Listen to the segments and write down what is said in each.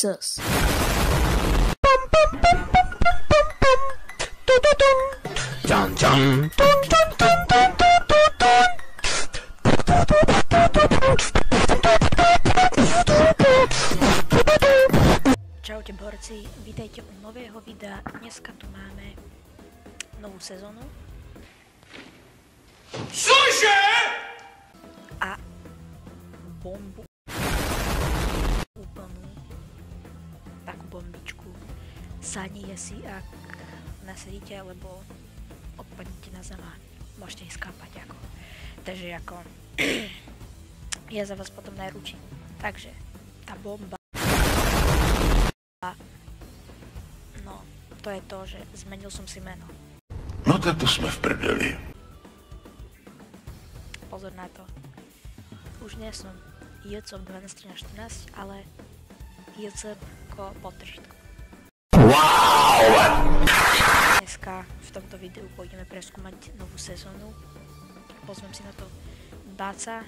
Pizzas. Čaute borci, vítajte u nového videa. Dneska tu máme novú sezónu. Cože? A bombu. Úplnú takú bombičku. Sadnite si, ak nasedíte, alebo odpadnete na zem a môžete ich skápať ako. Takže ako ja za vás potom najručím. Takže tá bomba. No, to je to, že zmenil som si meno. No tak to sme v prdeli. Pozor na to. Už nie som JCOP 121314, ale JCOP podtržitko. Wow! Dneska v tomto videu pôjdeme preskúmať novú sezónu. Pozvem si na to Dáca,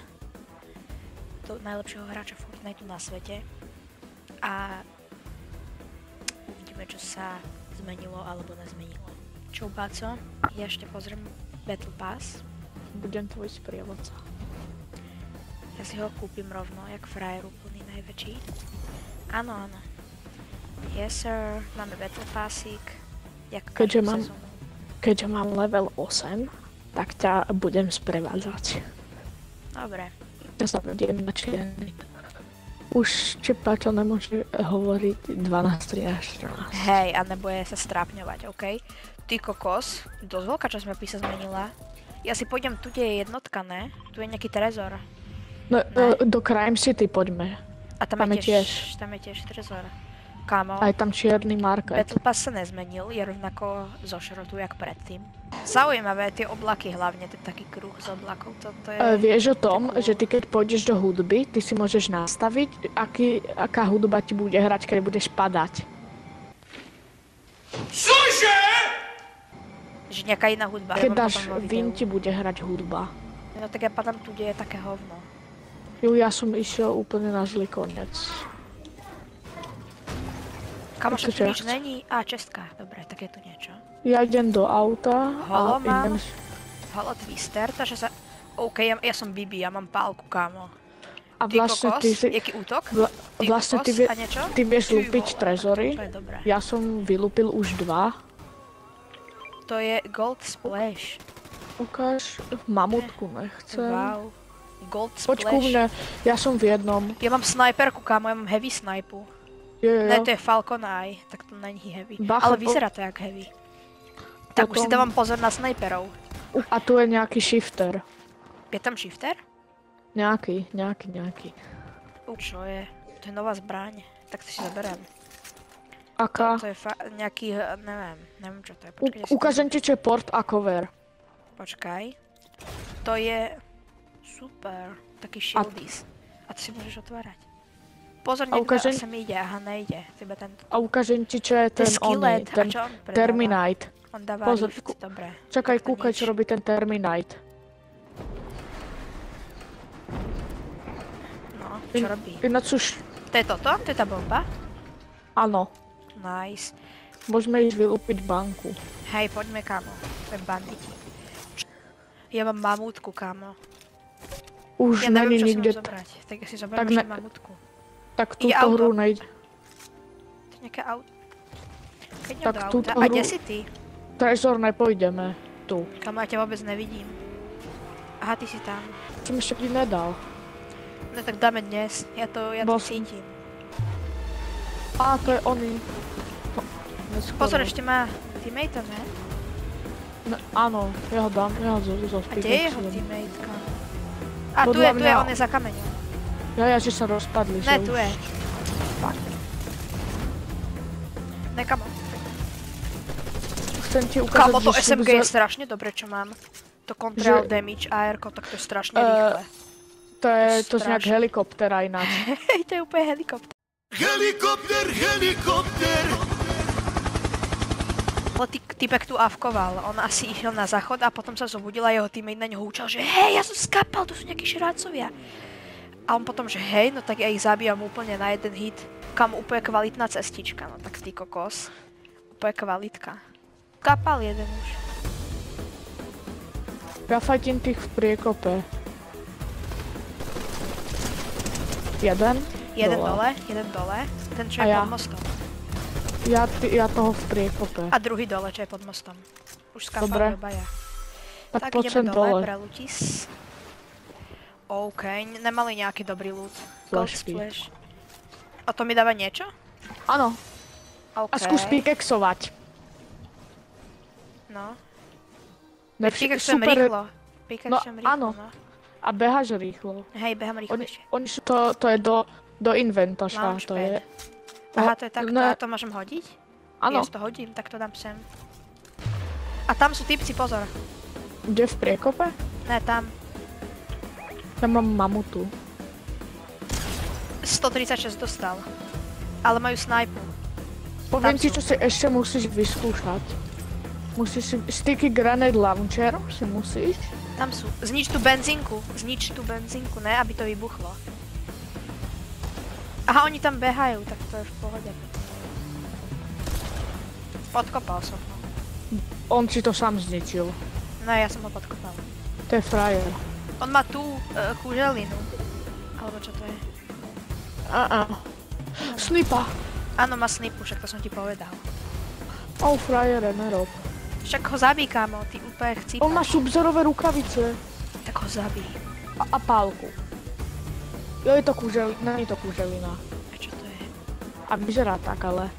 to najlepšieho hráča Fortniteu na svete. A uvidíme, čo sa zmenilo alebo nezmenilo. Čo, Báco? Ja ešte pozriem Battle Pass. Budem tvoj sprievodca. Ja si ho kúpim rovno, jak frajer úplný najväčší. Áno, áno. Yes sir, máme Battle Passík. Keďže mám level 8, tak ťa budem sprevádzať. Dobre. Ja sa vediem na čierny. Už Čepačo nemôže hovoriť 12, 13, 14. Hej, a nebude sa strápňovať, okej? Ty kokos, dosť veľká časť mapy sa zmenila. Ja si pôjdem, tu je jednotka, ne? Tu je nejaký trezor. No, do Crime City poďme. A tam je tiež trezor. Kámo, Aj tam čierny market. Battle Pass sa nezmenil, je rovnako zo šrotu, jak predtým. Zaujímavé, tie oblaky hlavne, ten taký kruh z oblakov, toto je... Vieš o tom, že ty keď pôjdeš do hudby, ty si môžeš nastaviť, aká hudba ti bude hrať, keď budeš padať. Cože? Že nejaká iná hudba. Keď dáš win, ti bude hrať hudba. No tak ja padám tu, kde je také hovno. Ja som išiel úplne na zlý koniec. Kamoša, tu nič není? Á, čestka. Dobre, tak je tu niečo. Ja idem do auta Holo a mám. idem... Holo Twister, takže sa... OK, ja som Bibi, ja mám pálku, kámo. A Ty vlastne kokos, ty si... jaký útok? Vlastne kokos a niečo? ty vieš Ty lúpiť vole, trezory. To je dobré. Ja som vylúpil už 2. To je Gold Splash. Ukáž, mamutku nechcem. Wow. Gold Poď ku Splash. mne, ja som v jednom. Ja mám sniperku, kámo, ja mám heavy snipu. Ne, to je Falcon Eye, tak to není heavy. Bacha, Ale vyzerá to jak heavy. Tak už si dávam pozor na sniperov. A tu je nejaký shifter. Je tam shifter? Nejaký. Čo je? To je nová zbraň. Tak to si zaberiem. Aká? To je nejaký, neviem čo to je. Počkaj, Ukážem ti, čo je port a cover. Počkaj. To je... Super. Taký shieldis. A to si môžeš otvárať. Pozor, niekto sa mi ide. Aha, nejde. A ukážem ti, čo je ten skillet. ten Terminite. On dáva Pozor, lift, dobre. Čakaj, kúkaj, čo robí ten Terminite. No, čo robí? Ináč už... To je toto? To je tá bomba? Áno. Nice. Môžeme ísť vylúpiť banku. Hej, poďme, kámo. To je banditi. Ja mám mamútku, kámo. Už Ja neviem, čo si nikde... mám zobrať. Tak ja si zoberiem ešte mamútku. Tak túto hru nejde. To je nejaké auto. Keď idem Tak do auta. túto A hru... kde si ty? Trezor nepôjdeme. Tu. Kámo, ja ťa vôbec nevidím. Aha, ty si tam. Som ešte ti nedal. No tak dáme dnes. Ja to cítim. Á, to je oný. Pozor, ešte má teammate, ne? Áno, ja ho dám, ja ho zo A kde je jeho teammate, kámo? A tu je, on je za kameňom. Ja, že sa rozpadli. Ne, tu je. Ne, kamo. Chcem ti ukázať, Kamo, to SMG je strašne dobre, čo mám. To Contrail Damage AR-ko, tak to je strašne rýchle. To je nejak helikoptera ináč. Hej, to je úplne helikopter. Helikopter! Ale typek tu avkoval, on asi išiel na záchod a potom sa zobudil a jeho teammate na ňo húčal, že hej, ja som skapal, to sú nejakí šrácovia. A on potom, že hej, no tak ja ich zabíjam úplne na jeden hit. Kam úplne kvalitná cestička, no tak ty kokos. Úplne kvalitka. Kapal jeden už. Ja fajtím tých v priekope. Jeden Jeden dole. Ten, čo A je ja. pod mostom. Ja toho v priekope. A druhý dole, čo je pod mostom. Už Dobre. skápali obaja. Tak Tak poď sem ideme dole dole. pre Lutis. OK, nemali nejaký dobrý loot. Gold Flašky. splash. A to mi dáva niečo? Áno. OK. A skús pikeksovať. No. Super. Pikaxujem rýchlo. Pikaxujem rýchlo, áno. no. A behaš rýchlo. Hej, behám rýchlejšie. Oni sú to je do inventoša, to je. Aha, to je takto, Ne. a to môžem hodiť? Áno, Ja to hodím, tak to dám sem. A tam sú typci, pozor. kde v priekope? Ne, tam. Ja mám mamutu. 136 dostal. Ale majú snajpu. Poviem Tam ti, sú. čo si ešte musíš vyskúšať. Musíš si sticky grenade launcher, si musíš. Tam sú. Znič tú benzínku. Znič tú benzínku, ne, aby to vybuchlo. Aha, oni tam behajú, tak to je v pohode. Podkopal som ho. On si to sám zničil. No, ja som ho podkopal. To je frajer. On má tú kúželinu. Alebo čo to je? Snipa. Áno, má snipu, však to som ti povedal. Frajere, nerob. Však ho zabij, kámo, ty úplne chcípaš. On má subzerové rukavice. Tak ho zabij. A pálku. Jo, je to kúželina, nie je to kúželina. A čo to je? A vyzerá tak, ale...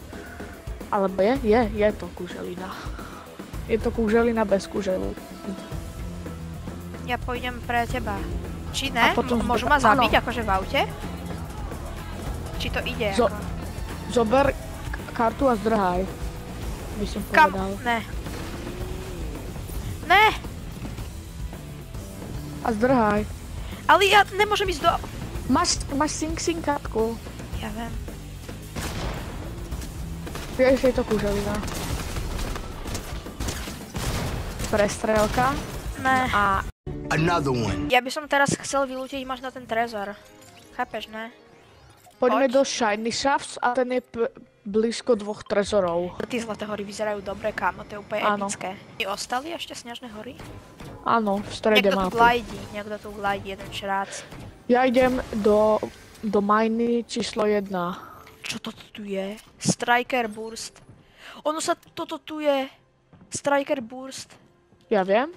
Alebo je to kúželina. Je to kúželina bez kúželu. Ja pôjdem pre teba. Či ne? A potom Môžu zbera- ma zabiť áno. akože v aute? Či to ide Zo- ako? Zober kartu a zdrhaj. By som Kam? povedal. Ne. Ne! A zdrhaj. Ale ja nemôžem ísť do... Máš Sing kartku. Ja viem. Vieš, je to kúželina. Prestrelka. Ne. A Another one. Ja by som teraz chcel vylútiť možno ten trezor. Chápeš, ne? poďme Poď. do Shiny Shafts a ten je blízko 2 trezorov. Tí zlaté hory vyzerajú dobre, kámo, to je úplne Áno. epické. Ostali ešte snežné hory? Áno, v strede Niekto tu mapy. niekto tu glidí, jeden šrác. Ja idem do miny číslo 1. Čo toto tu je? Striker Burst. Ono sa toto tu je. Striker Burst. Ja viem.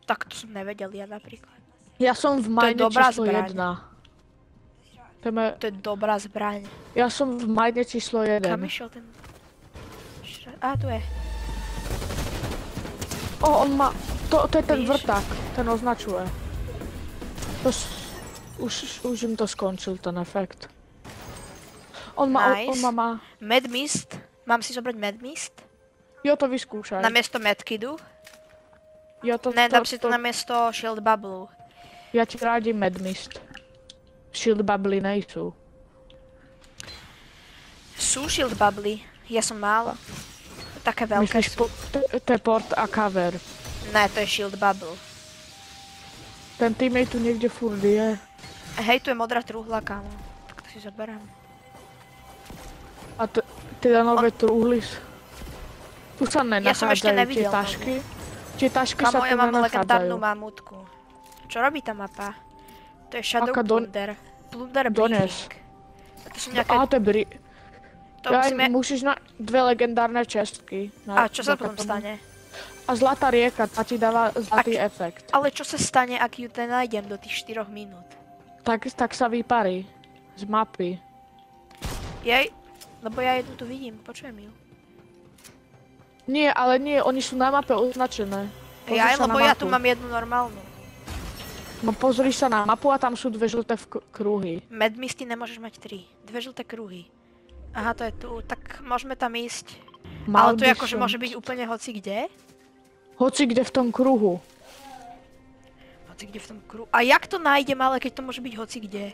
Tak to som nevedel ja napríklad. Ja som v je mine dobrá číslo zbraň. 1. To je dobrá zbraň. Ja som v mine číslo 1. Kam išiel ten... Á, tu je. On má... To je ten Víš? vrták, ten označuje. Už im to skončil, ten efekt. On má... Mad Mist. Mám si zobrať Mad Mist? Jo, to vyskúšaj. Namiesto Medkidu? Jo, Ne, dám si to namiesto Shield Bubble. Ja ti rádim Mad Mist. Shield Bubble nejsú. Sú Shield Bubble. Ja som mal. Také veľké Myslíš, sú. to je port a cover. Ne, to je Shield Bubble. Ten teammate tu niekde furt je. Hej, tu je modrá truhla, kámo. Tak to si zoberám. A teda nové truhly. Tu sa Ja som ešte nenachádzajú tie nevidel tašky. Tie tašky sa Kámo, tu ja mám legendárnu nenachádzajú. mamutku. Čo robí tá mapa? To je Shadow Aká Plunder. Plunder dones. Briefing. To sú nejaké... Aha, to je To ja musíme... musíš na 2 legendárne čestky. A čo sa potom stane? A zlatá rieka, tá ti dáva zlatý efekt. Ale čo sa stane, ak ju ten nájdem do tých 4 minút? Tak sa vyparí z mapy. Lebo ja jednu tu vidím, počujem ju. Nie, ale nie, oni sú na mape označené. Pozri sa Lebo na ja tu mapu. mám jednu normálnu. No pozri sa na mapu a tam sú 2 žlté kruhy. Mad Misty nemôžeš mať 3. 2 žlté kruhy. Aha, to je tu, tak môžeme tam ísť. Ale to je akože môže byť úplne hoci kde. Hoci kde v tom kruhu. Hoci kde v tom kruhu. A jak to nájdem, ale keď to môže byť hoci kde?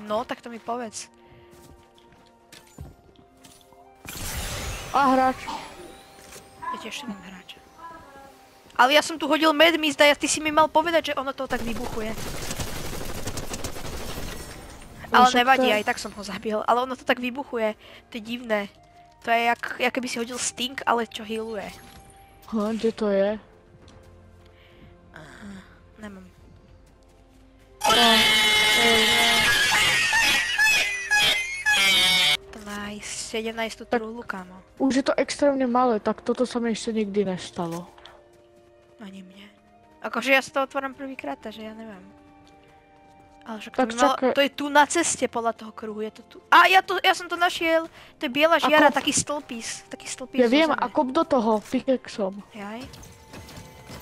No, tak to mi povedz. A hráč. Ja tiež neviem hráča. Ale ja som tu hodil Mad Mist a ty si mi mal povedať, že ono to tak vybuchuje. Ale však nevadí, to je- aj tak som ho zabil. Ale ono to tak vybuchuje. To je divné. To je jak keby si hodil stink, ale čo healuje. Kde to je? Nemám. Nice. 17 tú truhlu, kámo. Už je to extrémne malé, tak toto sa mi ešte nikdy nestalo. Ani mne. Akože ja si to otvorím prvýkrát, takže ja neviem. Ale však to Tak by malo, čakaj. to je tu na ceste podľa toho kruhu, je to tu. A ja som to našiel, to je biela žiara, taký stĺpis zo Ja viem, zeme. a kop do toho, pickaxom. Jaj.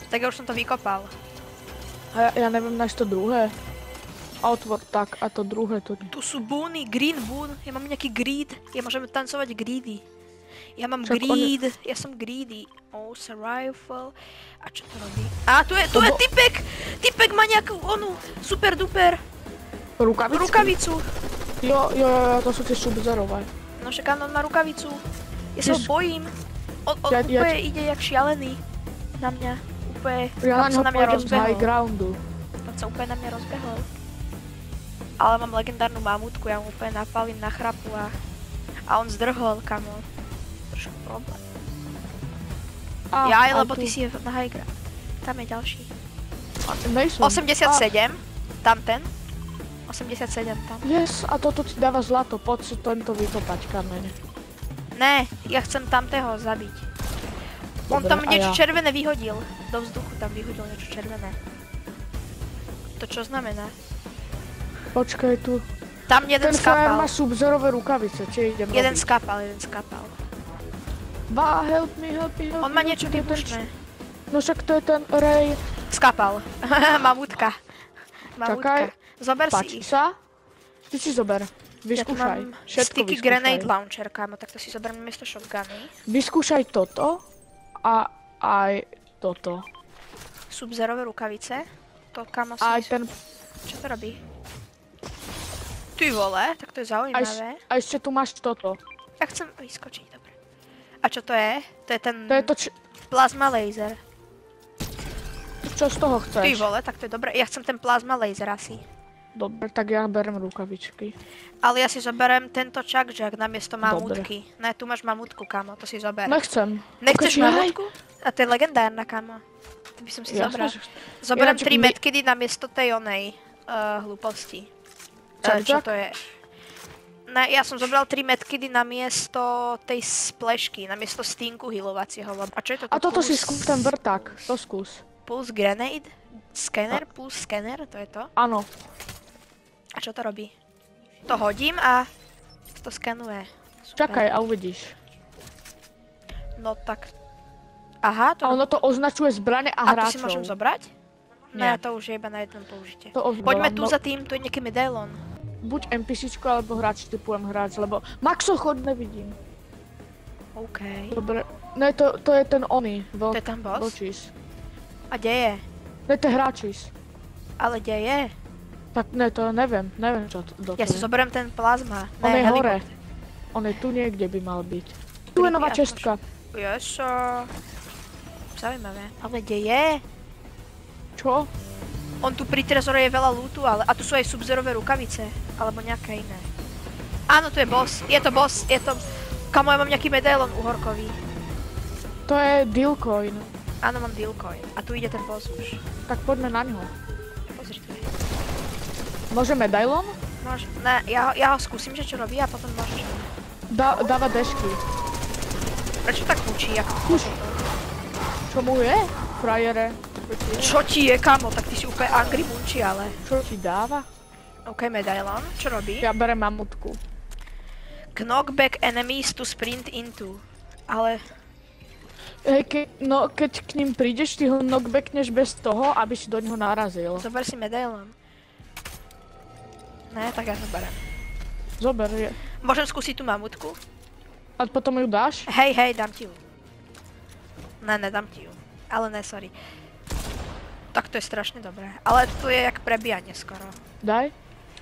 Tak ja už som to vykopal. A ja neviem nájsť to druhé. A otvor tak, a to druhé to... Tu sú búny, green boon, ja mám nejaký greed, ja môžem tancovať greedy. Ja mám Však greed, ja som greedy. Oh, rifle. A čo to robí? A tu je typek má nejakú onu, super duper rukavicu. Jo, to sú tie subzerové. No však áno, on má rukavicu. Ja sa ho Jež- bojím. On Ja- úplne ide jak šialený na mňa. Úplne, Ja on na sa ňo na mňa pôjdem z rozbehol. high groundu. On sa úplne na mňa rozbehol. Ale mám legendárnu mamutku, ja mu úplne napalím na chrapu a on zdrhol, kamo. Trošku problém. Jaj, lebo ty si na high ground. Tam je ďalší. Nejsem. 87, tam ten. 87 tam. Yes, a toto ti dáva zlato, poď si tento vykopať kamene. Ne, ja chcem tamtého zabiť. On Dobre, tam a niečo ja? červené vyhodil. Do vzduchu tam vyhodil niečo červené. To čo znamená? Počkaj tu. Tam jeden Ten frajer má skapal. subzerové rukavice, či idem Jeden robiť? skapal. Help me. On má niečo vybušné. No však to je ten Ray. Skapal. Mamutka. Čakaj, Zober Páči si ich. sa? Ty si zober. Ja tu Vyskúšaj. mám Všetko sticky vyskúšaj. grenade launcher, kámo, tak to si zoberiem miesto shotguny. Vyskúšaj toto a aj toto. Subzerové rukavice. To, kámo, A aj si... ten... Čo to robí? Ty vole, tak to je zaujímavé. A ešte tu máš toto. Ja chcem vyskočiť, dobre. A čo to je? To je ten To je to, plasma laser. čo z toho Ty chceš. vole, tak to je dobre. Ja chcem ten plasma laser asi. Dobre, tak ja berem rukavičky. Ale ja si zoberiem tento čakžak namiesto mamutky. Ne, tu máš mamutku, kamo, to si zober. Nechcem. Nechceš Ukáž, jaj. mamutku? A to je legendárna, kamo. To by som si Jasné, zobral. že- Zoberiem Ináč 3 my- medkedy namiesto tej onej hlúposti. Čo Čakžak? to je? Ne, ja som zobral 3 medkedy namiesto tej splešky, namiesto stinku healovacieho. A čo je toto? A toto si Pulse- skús ten vrták. To skús. Pulse grenade? Scanner? Pulse scanner? To je to? Áno. A čo to robí? To hodím a to skanuje. Super. Čakaj a uvidíš. No tak... Aha, to, A ono to označuje zbrane a a to si hráčov. môžem zobrať? Ne, Nie. to už je iba na jedno použitie. To Poďme odvolám, tu no. za tým, tu je nejaký medailon. Buď NPCčko alebo hráč, typujem hráč, lebo Maxo chod nevidím. OK. Dobre. Ne, to je ten oný. To je ten boss? Vlčís. A kde je? Ne, to je hráčis. Ale kde je? Tak ne, to neviem čo to Ja si je. zoberiem ten plazma. On Ne, je hore. helikopter. On je tu niekde by mal byť. Tu je nová Creepy čestka. Jeso. Zaujímavé. Ale kde je? Čo? On tu pri trezore je veľa lootu, ale... A tu sú aj subzerové rukavice. Alebo nejaké iné. Áno, tu je boss. Je to boss. Je to... Kamo, ja mám nejaký medailon uhorkový. To je Dealcoin. Áno, mám dealcoin. A tu ide ten boss už. Tak poďme na ňo. Pozri tu je. Môže medailon? Ne, ja ho skúsim, že čo robí a potom môžeš... Dáva dešky. Prečo tak hučí? Čo mu je? Frajere. Čo ti je, kamo? Tak ty si úplne angry munči, ale... Čo ti dáva? OK, medailon. Čo robí? Ja berem mamutku. Knockback enemies to sprint into. Ale... Hej, keď k ním prídeš, ty ho knockbackneš bez toho, aby si do neho narazil. Zober si medailon. Ne, tak ja zoberiem. Zober je. Môžem skúsiť tú mamutku? A potom ju dáš? Hej, dám ti ju. Ne, dám ti ju. Ale ne, sorry. Tak to je strašne dobré. Ale to je jak prebíjanie skoro. Daj.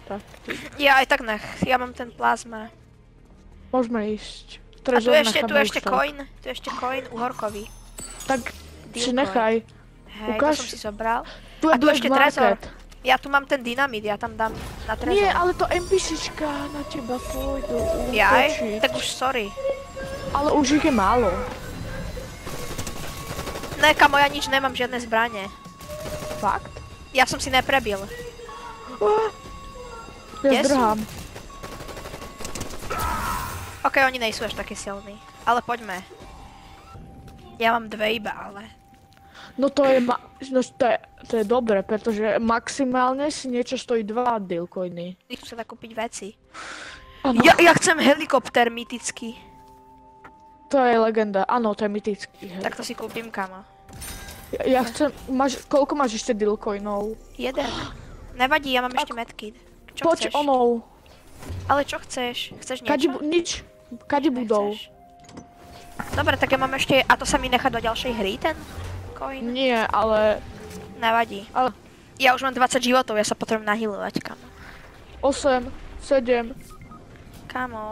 Tak. Ja aj tak nech. Ja mám ten plazma. Môžeme ísť. A tu Trezor ešte necháme už tak. coin. Tu ešte coin uhorkový. Tak si Deal nechaj. Hej, Ukáž. to som si zobral. Tu A je tu Black ešte trezor. Market. Ja tu mám ten dynamit, ja tam dám na trezor. Nie, ale to NPCčka na teba pôjdu Jaj, útočiť. tak už sorry. Ale už ich je málo. Ne, kamo, ja nič nemám, žiadne zbranie. Fakt? Ja som si neprebil. Ja Kde sú? zdrhám. Ok, oni nejsú až také silní. Ale poďme. Ja mám 2 iba, ale... No to je dobré, pretože maximálne si niečo stojí 2 dealcoiny. Ich sa dá kúpiť veci. Áno, Ja chcem helikopter mytický. to je legenda. Áno, to je mytický. Hej. Tak to si kúpim, kamo. Ja chcem, koľko máš ešte dealcoinov? 1. Nevadí, ja mám ešte medkit. Čo Poď chceš? onou. Ale čo chceš? Chceš Kade, niečo? nič. Kade budou? Nechceš? Dobre, tak ja mám ešte... A to sa mi nechá do ďalšej hry, ten coin? Nie, ale... Nevadí. Ale Ja už mám 20 životov, ja sa potrebujem nahealovať, kamo. 8, 7. Kamo.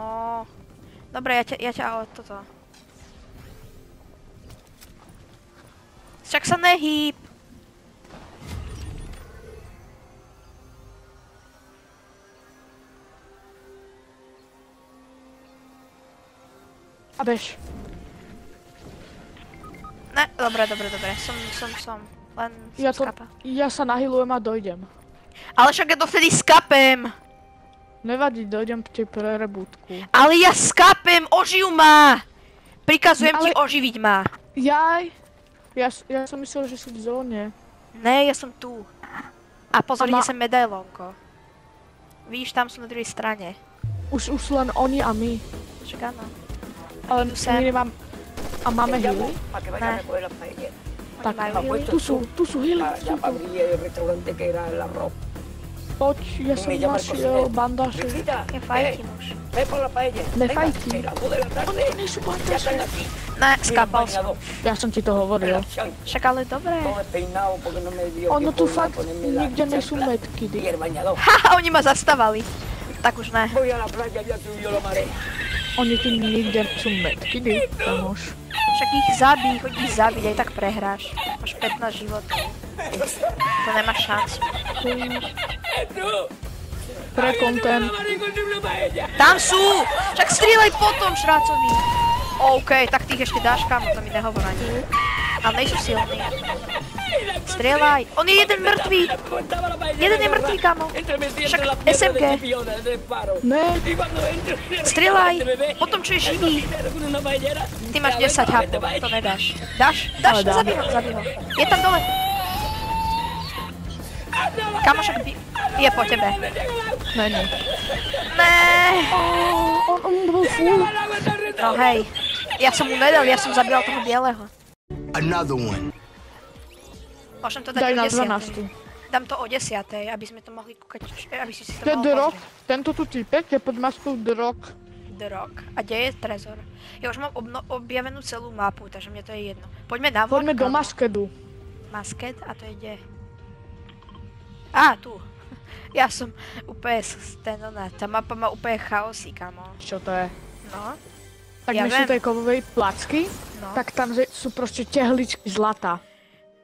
Dobre, ja ťa o toto. Však sa nehýb. A bež. Ne, dobre. Som. Len som skapa. Ja sa nahylujem a dojdem. Ale však ja dovtedy skapem. Nevadí, dojdem k tej prerebúdku. Ale ja skapem, oživ ma. Prikazujem No, ti ale- oživiť ma. Jaj. Ja som myslel, že si v zóne. Ne, ja som tu. A pozor, A ma- ide sem medailónko. Vidíš, tam sú na druhej strane. Už sú len oni a my. Však áno. Ale tu sem. my nemám... A máme Te llamo hily? para que vayan Nah. a coger la paella. Oni majú hily. Tu sú hily. Allá para abrir el restaurante que era el arroz. Poď, ja som Me llama el našiel cocinero. bandáže. Visita, Je fajky muž. ve por la paella. Me Venga, fajky. que las 2 de la tarde Oni sú ya bandáže. están aquí. Ne, Mira, skapal som. bañado, Ja som ti to hovoril. relaxante, Však ale dobre. todo despeinado porque no me dio Ono tu tiempo de fakt ponerme la nikde nie sú chancla metky. y el bañador. Haha, oni ma zastavali. Tak už ne. Voy a la playa, ya subió la marea. Oni tu nikde sú metky, kamoš. Však ich zabij, choď ich zabiť, aj tak prehráš. Máš 15 životov. To nemáš šancu. Pre content. Tam sú! Však strieľaj potom, šrácovi. OK, tak tých ešte dáš, kamo, to mi nehovor ani. Ale nejsú silní. Strieľaj. On je jeden mŕtvý. Jeden je mŕtvý, kamo. Však SMG. Ne, Strieľaj. Potom, čo je živý. Ty máš 10 HP, to nedáš. Dáš? Dáš? Ale dám. Zabij ho. Je tam dole. Kamo, však je po tebe. ne. Ne. On bol full. No hej. Ja som mu nedal, ja som zabíjal toho bieleho. Another one. Môžem to dať Daj o na 10. 12. Dám to o 10, aby sme to mohli kúkať, aby si to To je mohol The Rock. pozrieť. Tento tu typek je pod maskou The Rock. The Rock. A kde je trezor? Ja už mám objavenú celú mapu, takže mne to je jedno. Poďme na von. Poďme do kamo. Maskedu. Masket? A to je kde? Á, tu. Ja som úplne tá mapa má úplne chaosí, kamo. Čo to je? No, Tak Ja my sú viem. tej kovovej placky, no. tak tam sú proste tehličky zlata.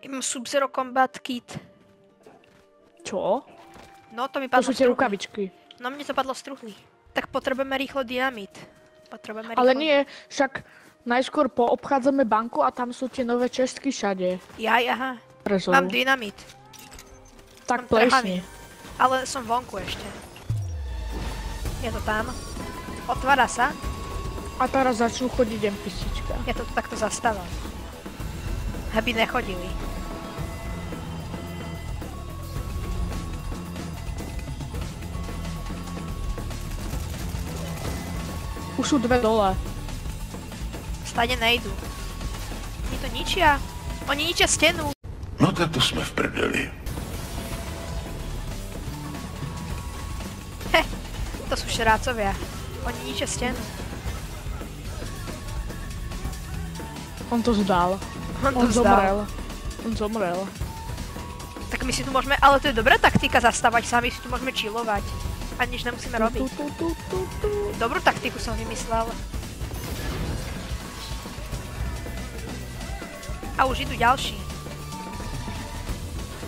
Mám Sub-Zero Combat Kit. Čo? No, to mi To padlo sú tie z truhly. rukavičky. No, mne to padlo z truhly. Tak potrebujeme rýchlo dynamit. Potrebujeme rýchlo... Ale nie, však najskôr poobchádzame banku a tam sú tie nové čestky všade. Jaj, aha. Trezoru. Mám dynamit. Tak mám plesni. Ale som vonku ešte. Je to tam. Otvára sa. A teraz začnú chodiť NPCčka. Ja to tu takto zastávam. Aby nechodili. Už sú dve dole. Stade nejdu. Oni to ničia. Oni ničia stenu. No tak to jsme v prdeli. To sú šrácovia. Oni ničia stenu. On to zdal. On to On vzdal. zomrel. On zomrel. Tak my si tu môžeme, ale to je dobrá taktika zastávať sa, my si tu môžeme chillovať. A nič nemusíme robiť. Tu. Dobrú taktiku som vymyslel. A už idú ďalší.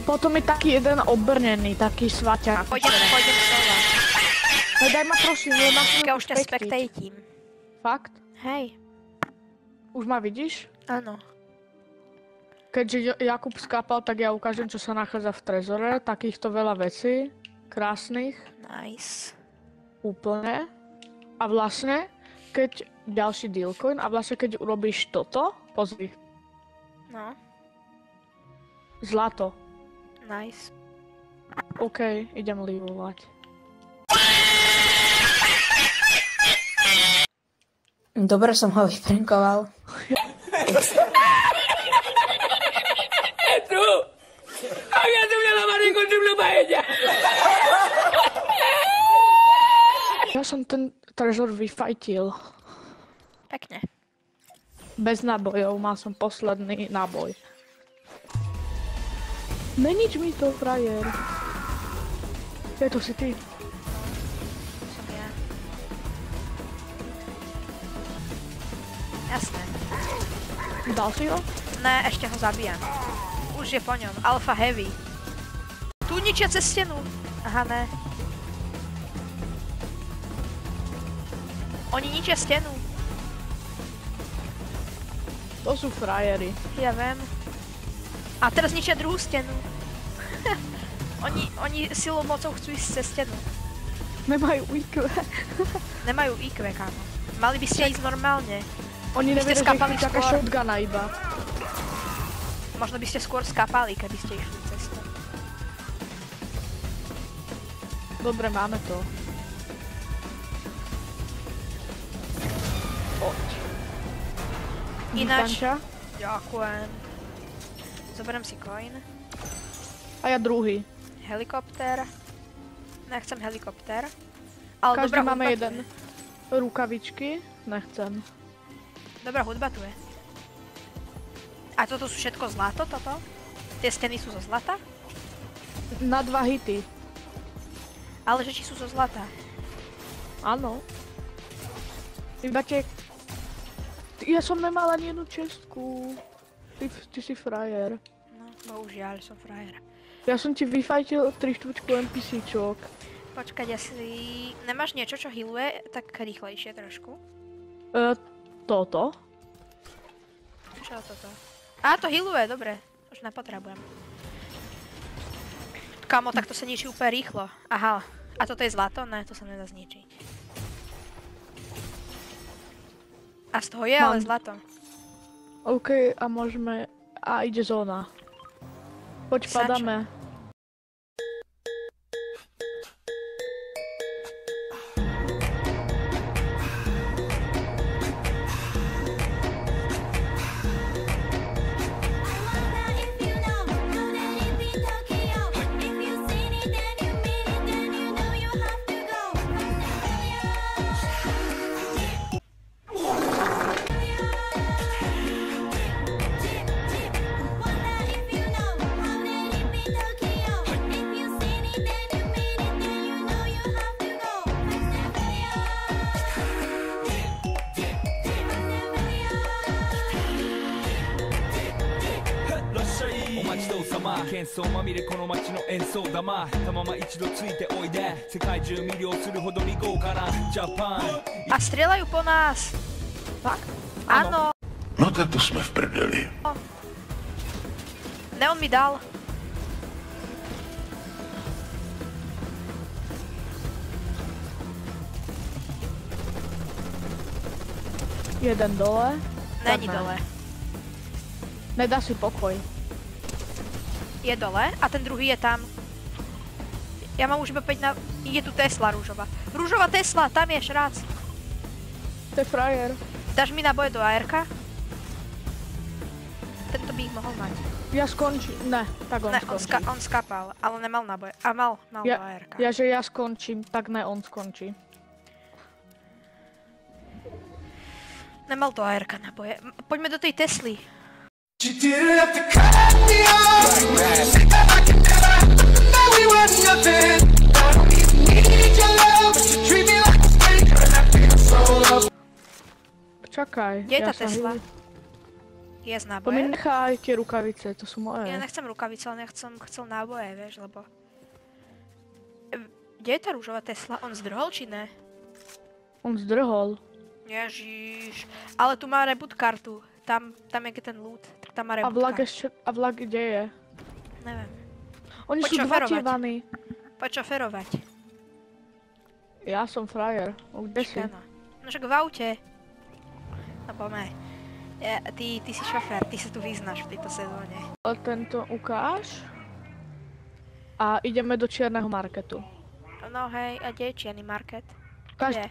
Potom je taký jeden obrnený, taký svaťák. Pôjdem znova. No daj ma prosím, ja mám Ja už ťa spektejtím. Fakt? Hej. Už ma vidíš? Áno. Keďže Jakub skápal, tak ja ukážem, čo sa nachádza v trezore. Takýchto veľa vecí. Krásnych. Nice. Úplne. A vlastne, keď ďalší dealcoin, a vlastne keď urobíš toto, pozri, No. zlato. Nice. OK, idem livovať. Dobre som ho vyprankoval. ¡Tú! ¡Había subido la mar y encontré una paella! Ja som ten trezor vyfajtil. Pekne. Bez nábojov, mal som posledný náboj. Menič mi to, frajer. Je to si ty. Som ja. Jasné. Dal si ho? Ne, ešte ho zabijam. Už je po ňom. Alpha Heavy. Tu ničia cez stenu. Aha, ne. Oni ničia stenu. To sú frajery. Ja viem. A teraz ničia druhú stenu. Oni silou mocou chcú ísť cez stenu. Nemajú IQ. Nemajú IQ, kámo. Mali by ste ísť normálne. Oni Vy ste nevedia, že ich skápali taká skôr. shotguna iba. Možno by ste skôr skápali, keby ste išli cestou. Dobre, máme to. Poď. Ináč- Vítam ťa. Ďakujem. Zoberiem si coin. A ja druhý. Helikopter. Nechcem helikopter. Ale Každý dobrá máme hudba jeden. tu je. Rukavičky. Nechcem. Dobrá hudba tu je. A toto sú všetko zlato, toto? Tie steny sú zo zlata? Na 2 hity. Ale že či sú zo zlata? Áno. Iba tie... Ja som nemal ani jednu čestku. Ty si frajer. No, bohužiaľ, som frajer. Ja som ti vyfajtil 3/4 NPCčok. Počkať, ja si... Nemáš niečo, čo healuje tak rýchlejšie trošku? Toto. Čo toto? Á, to healuje, dobre. Už nepotrebujem. Kamo, tak to sa ničí úplne rýchlo. Aha. A toto je zlato? Ne, to sa nedá zničiť. A z toho je ale zlato. OK, a môžeme... A ide zóna. Poď, Sačo. padáme.喧騒まみれこの街の演奏玉たまま一度ついておいで世界中魅了するほどに豪華なジャパン A strieľajú po nás! Fakt? Áno! No tak to jsme v prdeli. Neon mi dal. Jeden dole. Není Tak ne. dole. Nedá si pokoj. Je dole a ten druhý je tam. Ja mám už iba 5 na... Je tu Tesla rúžová. Rúžová Tesla, tam je šrác. To je frajer. Dáš mi naboje do AR-ka? Tento by ich mohol mať. Ja skončím. Ne, tak on Ne, skončí. on skapal, ale nemal naboje. A mal do AR-ka. Že ja skončím, tak ne, on skončí. Nemal do AR-ka naboje. Poďme do tej Tesly. You didn't have to cut me off. Said that I could never. That we were nothing. I don't even need your love, but you treat me like a stranger, and I feel so low. Čakaj. Kde je tá sa Tesla? hýlim. Jesť To mi náboje? nechaj tie rukavice, to sú moje. Ja nechcem rukavice, ale chcel náboje, vieš, lebo... Kde je tá rúžová Tesla? On zdrhol, či ne? On zdrhol. Ježiš. Ale tu má reboot kartu. Tam je keď ten loot, tak tam má A reboot vlak kartu. ešte, a vlak kde je? Neviem. Oni Poď sú dva šoferovať. tie vany. Poď šoferovať. Ja som frajer. Kde si? Áno. No však v aute. No poďme. Ty si šofér, ty sa tu vyznáš v tejto sezóne. Tento ukáž. A ideme do čierneho marketu. No hej, a kde je čierny market? Ukáž,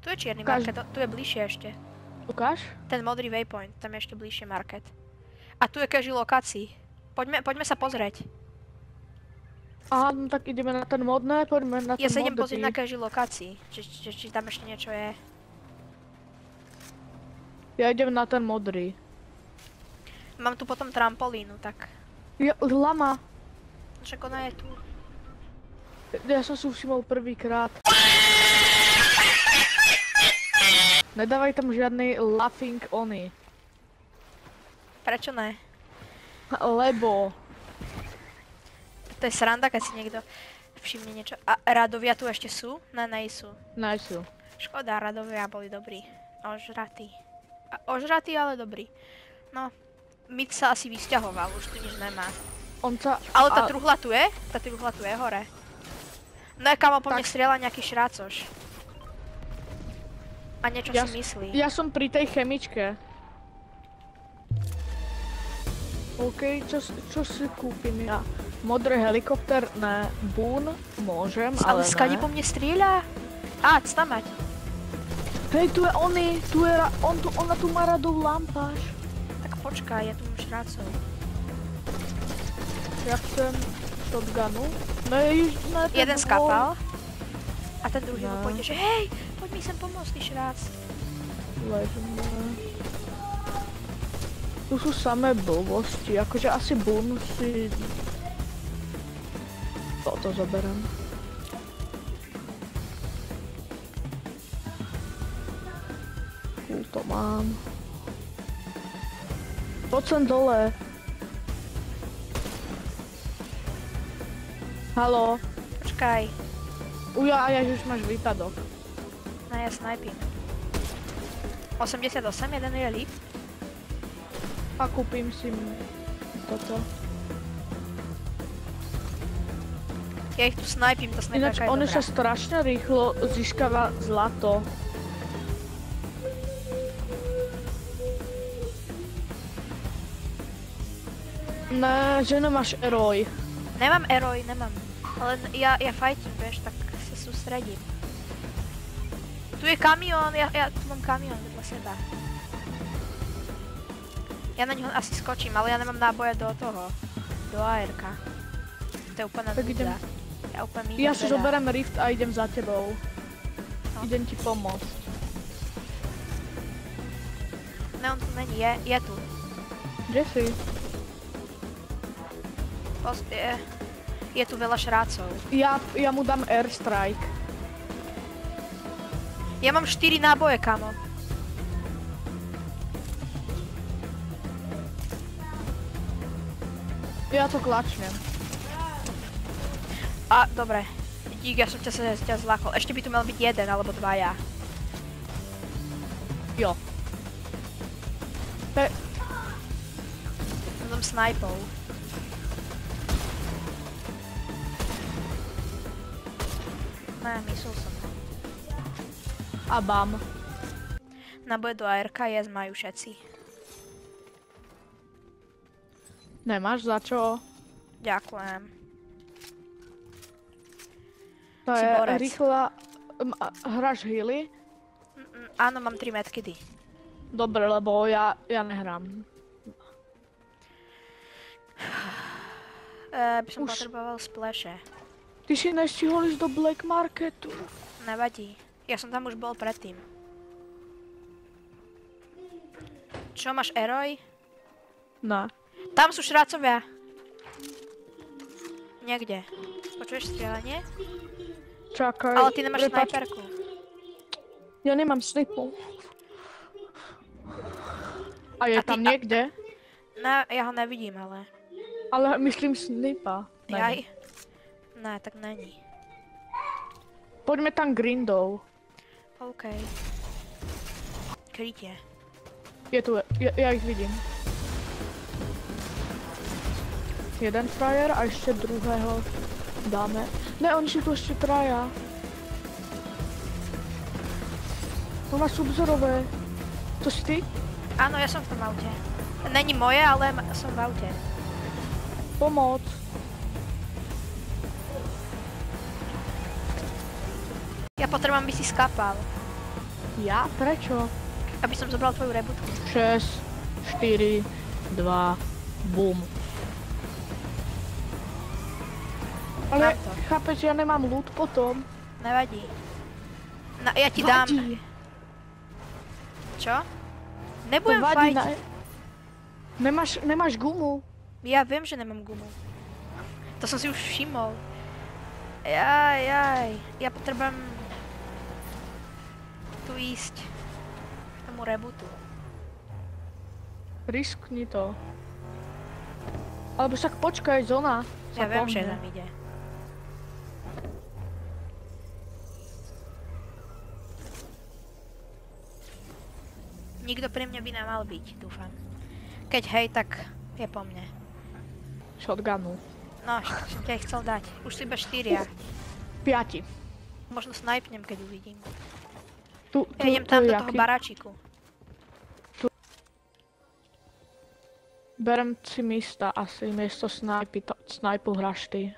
Tu je čierny Ukáž. market, tu je bližšie ešte. ukáž? Ten modrý waypoint, tam je ešte bližšie market. A tu je každý lokácií. Poďme sa pozrieť. Aha, no tak ideme na ten modné, poďme na ten Ja sa idem modrý. pozrieť na každý lokácii, či tam ešte niečo je. Ja idem na ten modrý. Mám tu potom trampolínu, tak... Lama. Však ona je tu. Ja som si všimol prvýkrát. Nedávaj tam žiadny laughing ony. Prečo ne? Lebo... To je sranda, keď si niekto všimne niečo. A radovia tu ešte sú? Ne, nejsú. Najsú. Škoda, radovia boli dobrí. Ožratí. Ožratí, ale dobrí. No, Myth sa asi vysťahoval, už tu nič nemá. On sa... Ale tá truhla tu je? Tá truhla tu je hore. No je kamo, po mne Tak. strieľa nejaký šrácoš. A niečo Ja si myslí. Ja som pri tej chemičke. OK, čo si kúpim ja? Modrý helikopter, ne. Boon, môžem, ale Ale skade ne. po mne strieľa? Á, tam mať. Hej, tu je Oni, ona tu má radov lampáš. Tak počkaj, ja tu mám šrácov. Ja chcem shotgunu. Ne, ten Jeden dvoj. skapal. A ten druhý mu No. pôjde, že hej, poď mi sem pomôcť, ty šrác. Ležme. Tu sú samé blbosti, akože asi Boon si... Toto zoberiem. To mám. Poď sem dole. Haló. Počkaj, Uja, že už máš výpadok. no ja snajpím. 88, jeden je lift. A kúpim si toto. Ja ich tu snajpím, tá Ináč, snajperka je on dobrá. sa strašne rýchlo získava zlato. Ne, že nemáš eroj. Nemám eroj, nemám. Ale ja fajtím, vieš, tak sa sústredím. Tu je kamión, ja tu mám kamión vedľa seba. Ja na ňo asi skočím, ale ja nemám náboje do toho. Do AR-ka. To je úplne Tak idem. núdza. Ja úplne minúť Ja si veľa. zoberiem rift a idem za tebou. No. Idem ti pomôcť. Ne, on tu není, je tu. Kde si? Je tu veľa šrácov. Ja mu dám airstrike. Ja mám 4 náboje, kamo. Ja to klačnem. A, dobre. Dík, ja som ťa zlákol. Ešte by tu mal byť jeden alebo dvaja. Jo. Som snajpou. Ne, myslel som. A bam. Náboje do AR-ka majú všetci. Nemáš za čo? Ďakujem. To Si je borec. rýchla... Hráš healy? Áno, mám 3 medkedy. Dobre, lebo ja nehrám. By som Už. potreboval splashe. Ty si nestihol ísť do Black Marketu. Nevadí. Ja som tam už bol predtým. Čo, máš eroj? Ne. Tam sú šrácovia. Niekde. Počuješ strieľanie? Čakaj. Ale ty nemáš prepáč. snajperku. Ja nemám snipu. A je A ty- tam niekde? Ne, ja ho nevidím, ale... Ale myslím snipa. Jaj. Ne, tak není. Poďme tam grindou. OK. Krytie. Je tu, ja ich vidím. Jeden frajer a ešte druhého dáme. Ne, oni sú tu ešte traja. On má subzorové. To si ty? Áno, ja som v tom aute. Není moje, ale som v aute. Pomoc. Ja potrebujem, aby si skapal. Ja? Prečo? Aby som zobral tvoju rebutku. 6, 4, 2, bum. Ale Mám to. chápeš, ja nemám loot potom. Nevadí. Ja ti dám. Vadí. Čo? To Nebudem vadí. fajt. Nemáš gumu. Ja viem, že nemám gumu. To som si už všimol. Jaj. Ja potrebujem tu ísť k tomu rebutu. Riskni to. Alebo však počkaj, zóna. Ja sa viem, že pohne. tam ide. Nikto pri mne by nemal byť, dúfam. Keď hej, tak je po mne. Shotgunu. No, som ťa ich chcel dať. Už sú iba 4. 5. Možno snajpnem, keď uvidím. Tu, Ja idem tam je do toho jaký? baráčiku. Berem si místa asi, miesto snajpu hráš ty.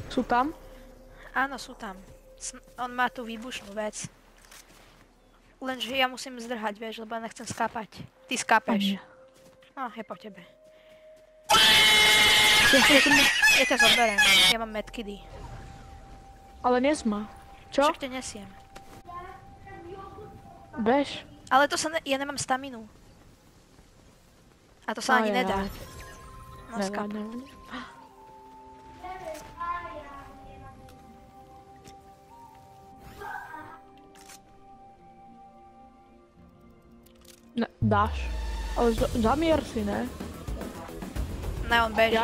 Sú tam? Áno, sú tam. On má tú výbušnú vec. Lenže ja musím zdrhať, vieš, lebo ja nechcem skápať. Ty skápeš. No, je po tebe. Ja ťa zoberiem, ja mám medkidy. Ale nezma. Čo? Však ťa nesiem. Bež. Ale to sa ja nemám staminu. A to sa ani nedá. No, skáp. Nevadí. Ne, dáš. Ale zamier si, ne? Ne, on beží.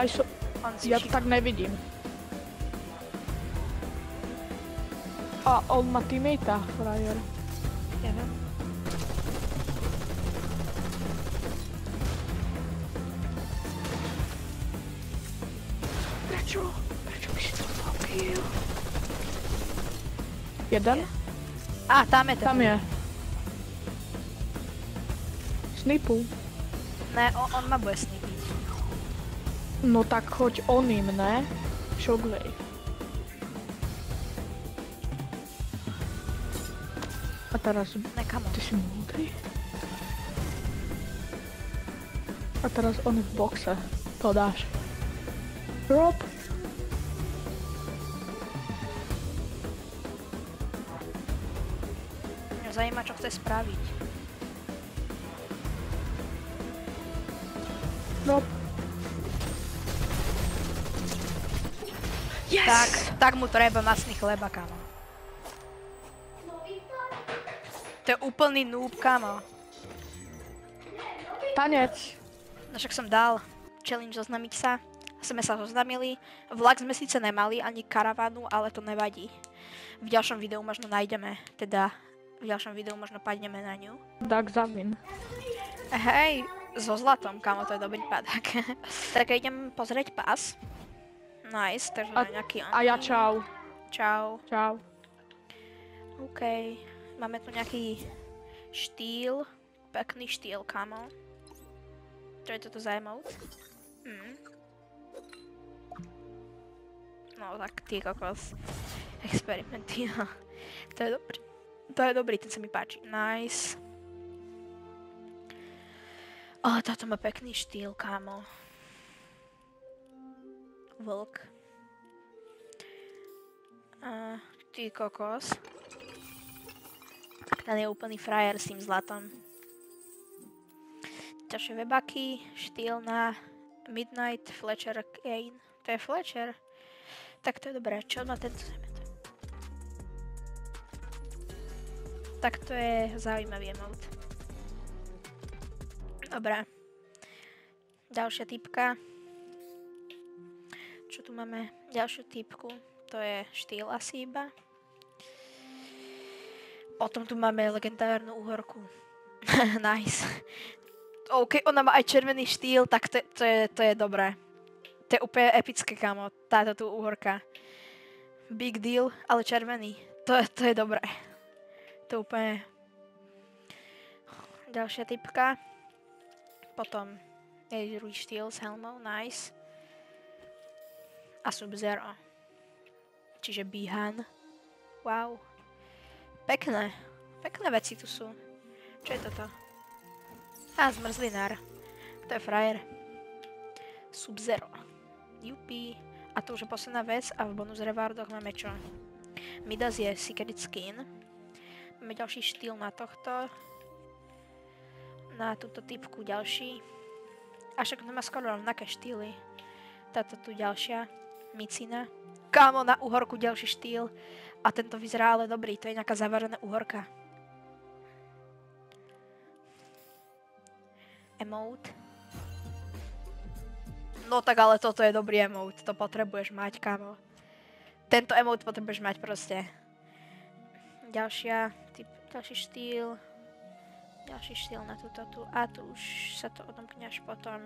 On si Ja všim- to tak nevidím. A on má teammate, frajer. Ja viem. Prečo? Prečo by si to robil? Jeden? Á, tam je ten. Tam je. Snipu. Ne, on ma bude snipiť. No tak choď oným, ne? Shockwave. A teraz, Nekamo. ty si múdry? A teraz on v boxe. To dáš. Rob. Mňa zaujíma, čo chce spraviť. Rob. Yes! Tak mu treba masný chleba, kamo. To je úplný noob, kamo. Tanec. No však som dal challenge zoznamiť sa. Sme sa zoznamili. Vlak sme síce nemali, ani karavanu, ale to nevadí. V ďalšom videu možno nájdeme, teda v ďalšom videu možno padneme na ňu. Tak zavin. Hej, so zlatom, kamo, to je dobrý padák. Tak idem pozrieť pás. Nice, takže A- na nejaký... A ja čau. Čau. Čau. OK, máme tu nejaký štýl, pekný štýl, kamo. Čo je toto za emote? No tak ty kokos. Experimenty, no. To je dobrý. To je dobrý, ten sa mi páči. Nice. Táto má pekný štýl, kámo. Vlk. Ty kokos. Ten je úplný frajer s tým zlatom. Ďalšie webaky, štýl na Midnight Fletcher Kane. To je Fletcher? Tak to je dobré. Čo má tento zemet? Tak to je zaujímavý emote. Dobre. Ďalšia typka. Čo tu máme? Ďalšiu typku. To je štýl asi iba. Potom tu máme legendárnu uhorku. Nice. OK, ona má aj červený štýl, tak to je dobré. To je úplne epické, kamo. Táto tu uhorka. Big deal, ale červený. To je dobré. To úplne... Ďalšia typka. Potom je druhý štýl s helmou, nice. A Sub-Zero. Čiže Bihan. Wow. Pekné. Pekné veci tu sú. Čo je toto? Zmrzlinár. To je frajer. Sub-Zero. Jupi. A to už je posledná vec a v bonus rewardoch máme čo? Midas je Secret Skin. Máme ďalší štýl na tohto. Na túto typku ďalší. A však to má skoro rovnaké štýly. Táto tu ďalšia. Micina. Kámo, na uhorku ďalší štýl. A tento vyzerá ale dobrý. To je nejaká zavarená uhorka. Emote. No tak ale toto je dobrý emote. To potrebuješ mať, kámo. Tento emote potrebuješ mať proste. Ďalší štýl. Ďalší štýl na túto tu. A tu už sa to odomkne až potom.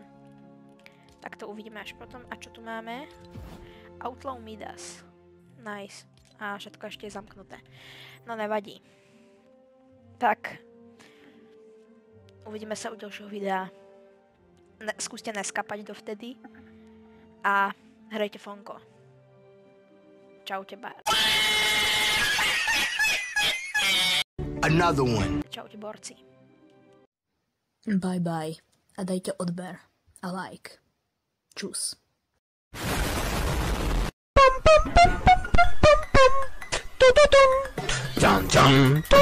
Tak to uvidíme až potom. A čo tu máme? Outlaw Midas. Nice. A všetko ešte je zamknuté. No nevadí. Tak. Uvidíme sa u ďalšieho videa. Skúste neskapať dovtedy. A hrajte Fonko. Čaute, bye. Another one. Čaute, borci. Bye bye. A dajte odber. A like. Čus. Dun, dun, dun.